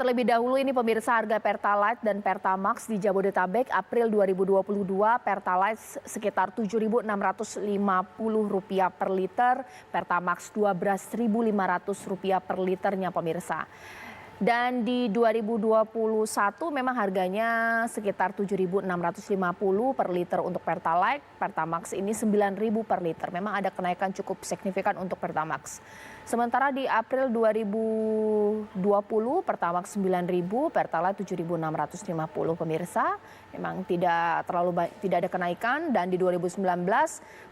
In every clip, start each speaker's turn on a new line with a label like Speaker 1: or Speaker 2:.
Speaker 1: terlebih dahulu ini pemirsa harga Pertalite dan Pertamax di Jabodetabek April 2022 Pertalite sekitar Rp7.650 per liter, Pertamax Rp12.500 per liternya pemirsa. Dan di 2021 memang harganya sekitar Rp7.650 per liter untuk Pertalite, Pertamax ini Rp9.000 per liter. Memang ada kenaikan cukup signifikan untuk Pertamax. Sementara di April 2020 Pertamax Rp9.000, Pertalite Rp7.650 pemirsa. Memang tidak ada kenaikan, dan di 2019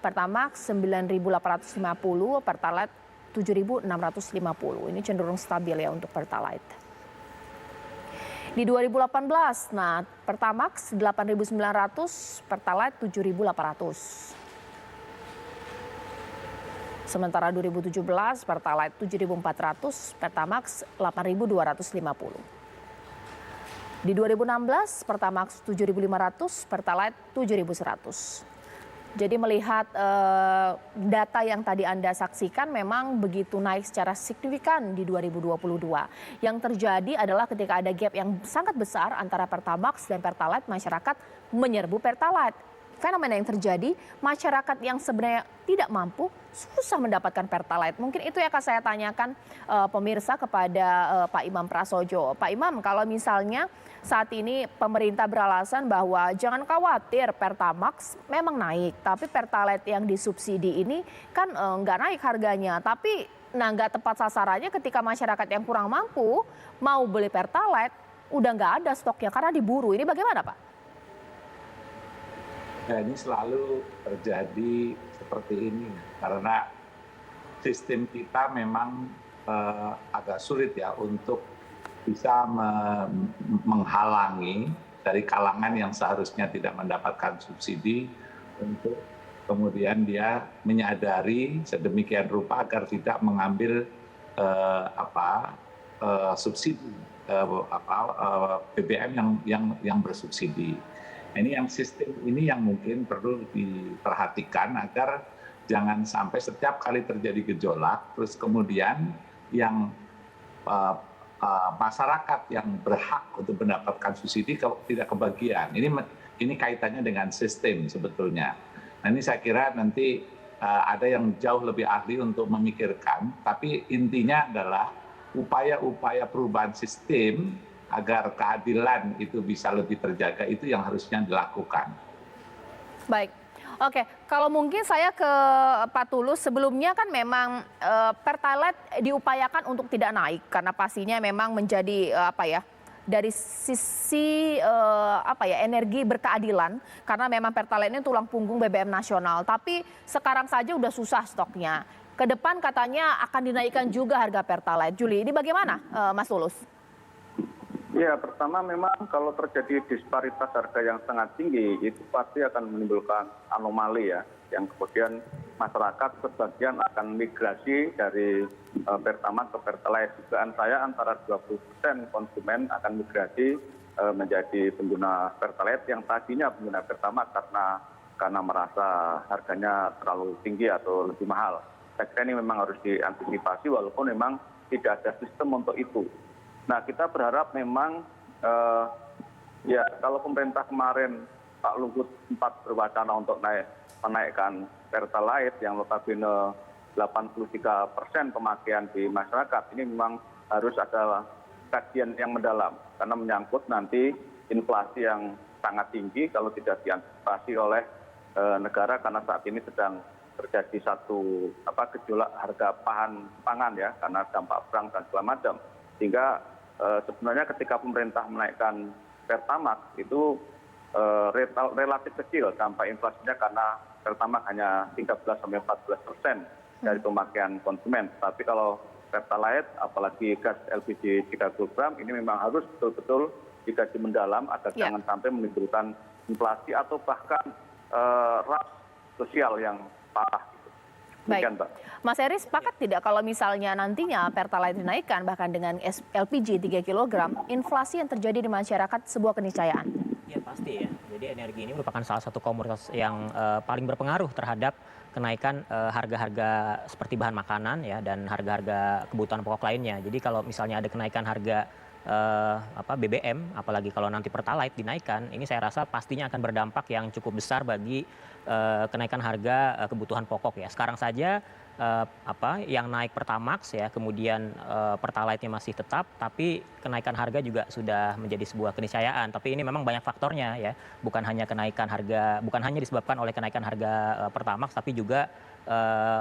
Speaker 1: Pertamax Rp9.850, Pertalite Rp7.650. Ini cenderung stabil ya untuk Pertalite. Di 2018, nah Pertamax Rp8.900, Pertalite Rp7.800. Sementara 2017 Pertalite Rp7.400, Pertamax Rp8.250. Di 2016 Pertamax Rp7.500, Pertalite Rp7.100. Jadi melihat data yang tadi Anda saksikan memang begitu naik secara signifikan di 2022. Yang terjadi adalah ketika ada gap yang sangat besar antara Pertamax dan Pertalite, masyarakat menyerbu Pertalite. Fenomena yang terjadi, masyarakat yang sebenarnya tidak mampu susah mendapatkan Pertalite. Mungkin itu yang akan saya tanyakan pemirsa kepada Pak Imam Prasojo. Pak Imam, kalau misalnya saat ini pemerintah beralasan bahwa jangan khawatir Pertamax memang naik, tapi Pertalite yang disubsidi ini kan nggak naik harganya. Tapi nggak tepat sasarannya ketika masyarakat yang kurang mampu mau beli Pertalite, udah nggak ada stoknya karena diburu. Ini bagaimana Pak?
Speaker 2: Nah, ini selalu terjadi seperti ini karena sistem kita memang agak sulit ya untuk bisa menghalangi dari kalangan yang seharusnya tidak mendapatkan subsidi untuk kemudian dia menyadari sedemikian rupa agar tidak mengambil subsidi BBM yang bersubsidi. Ini yang sistem ini yang mungkin perlu diperhatikan agar jangan sampai setiap kali terjadi gejolak, terus kemudian yang masyarakat yang berhak untuk mendapatkan subsidi tidak kebagian. Ini kaitannya dengan sistem sebetulnya. Nah, ini saya kira nanti ada yang jauh lebih ahli untuk memikirkan, tapi intinya adalah upaya-upaya perubahan sistem agar keadilan itu bisa lebih terjaga, itu yang harusnya dilakukan.
Speaker 1: Baik, oke. Kalau mungkin saya ke Pak Tulus, sebelumnya kan memang Pertalite diupayakan untuk tidak naik karena pastinya memang menjadi dari sisi energi berkeadilan, karena memang Pertalite ini tulang punggung BBM nasional. Tapi sekarang saja udah susah stoknya. Ke depan katanya akan dinaikkan juga harga Pertalite. Juli, ini bagaimana Mas Tulus?
Speaker 3: Ya, pertama memang kalau terjadi disparitas harga yang sangat tinggi, itu pasti akan menimbulkan anomali ya, yang kemudian masyarakat sebagian akan migrasi dari Pertamax ke Pertalite. Dugaan saya antara 20% konsumen akan migrasi menjadi pengguna Pertalite yang tadinya pengguna Pertamax karena merasa harganya terlalu tinggi atau lebih mahal. Saya kira ini memang harus diantisipasi walaupun memang tidak ada sistem untuk itu. Nah, kita berharap memang ya kalau pemerintah kemarin Pak Luhut sempat berwacana untuk menaikkan Pertalite yang notabene 83% pemakaian di masyarakat, ini memang harus ada kajian yang mendalam karena menyangkut nanti inflasi yang sangat tinggi kalau tidak diantisipasi oleh negara, karena saat ini sedang terjadi satu gejolak harga pangan ya karena dampak perang dan segala macam. Sehingga sebenarnya ketika pemerintah menaikkan Pertamax itu relatif kecil dampak inflasinya karena Pertamax hanya 13-14% dari pemakaian konsumen. Tapi kalau Pertalite, apalagi gas LPG 3 kg, ini memang harus betul-betul dikaji mendalam agar jangan sampai menimbulkan inflasi atau bahkan ras sosial yang parah.
Speaker 1: Baik, Mas Heri sepakat tidak kalau misalnya nantinya Pertalite dinaikkan bahkan dengan LPG 3 kg, inflasi yang terjadi di masyarakat sebuah keniscayaan?
Speaker 4: Ya pasti ya, jadi energi ini merupakan salah satu komoditas yang paling berpengaruh terhadap kenaikan harga-harga seperti bahan makanan ya dan harga-harga kebutuhan pokok lainnya. Jadi kalau misalnya ada kenaikan harga BBM, apalagi kalau nanti Pertalite dinaikkan, ini saya rasa pastinya akan berdampak yang cukup besar bagi kenaikan harga kebutuhan pokok ya. Sekarang saja yang naik Pertamax ya, kemudian Pertalite-nya masih tetap, tapi kenaikan harga juga sudah menjadi sebuah keniscayaan. Tapi ini memang banyak faktornya ya, bukan hanya disebabkan oleh kenaikan harga Pertamax, tapi juga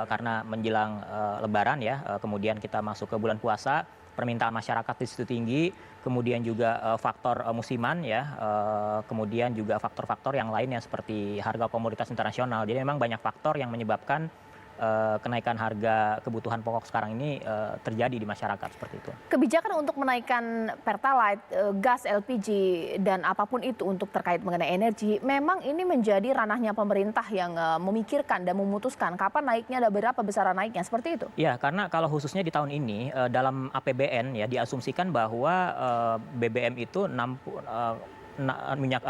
Speaker 4: karena menjelang Lebaran ya, kemudian kita masuk ke bulan puasa, permintaan masyarakat di situ tinggi, kemudian juga faktor musiman ya, kemudian juga faktor-faktor yang lainnya seperti harga komoditas internasional. Jadi memang banyak faktor yang menyebabkan kenaikan harga kebutuhan pokok sekarang ini terjadi di masyarakat seperti itu.
Speaker 1: Kebijakan untuk menaikkan Pertalite, gas LPG dan apapun itu untuk terkait mengenai energi, memang ini menjadi ranahnya pemerintah yang memikirkan dan memutuskan kapan naiknya dan berapa besaran naiknya, seperti itu?
Speaker 4: Ya, karena kalau khususnya di tahun ini dalam APBN ya diasumsikan bahwa BBM itu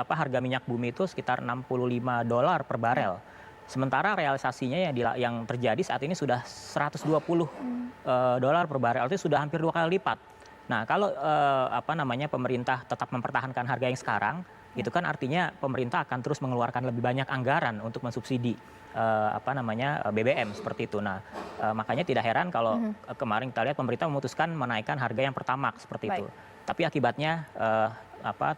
Speaker 4: harga minyak bumi itu sekitar $65 per barel. Sementara realisasinya yang terjadi saat ini sudah $120 per barel, itu sudah hampir 2 kali lipat. Nah, kalau pemerintah tetap mempertahankan harga yang sekarang, itu kan artinya pemerintah akan terus mengeluarkan lebih banyak anggaran untuk mensubsidi BBM seperti itu. Nah, makanya tidak heran kalau kemarin kita lihat pemerintah memutuskan menaikkan harga yang Pertamax seperti itu. Tapi akibatnya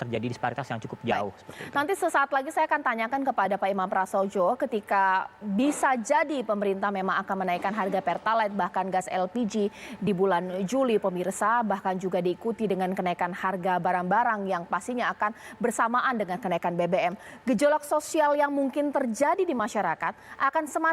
Speaker 4: terjadi disparitas yang cukup jauh. Seperti itu.
Speaker 1: Nanti sesaat lagi saya akan tanyakan kepada Pak Imam Prasojo ketika bisa jadi pemerintah memang akan menaikkan harga Pertalite bahkan gas LPG di bulan Juli pemirsa, bahkan juga diikuti dengan kenaikan harga barang-barang yang pastinya akan bersamaan dengan kenaikan BBM. Gejolak sosial yang mungkin terjadi di masyarakat akan semakin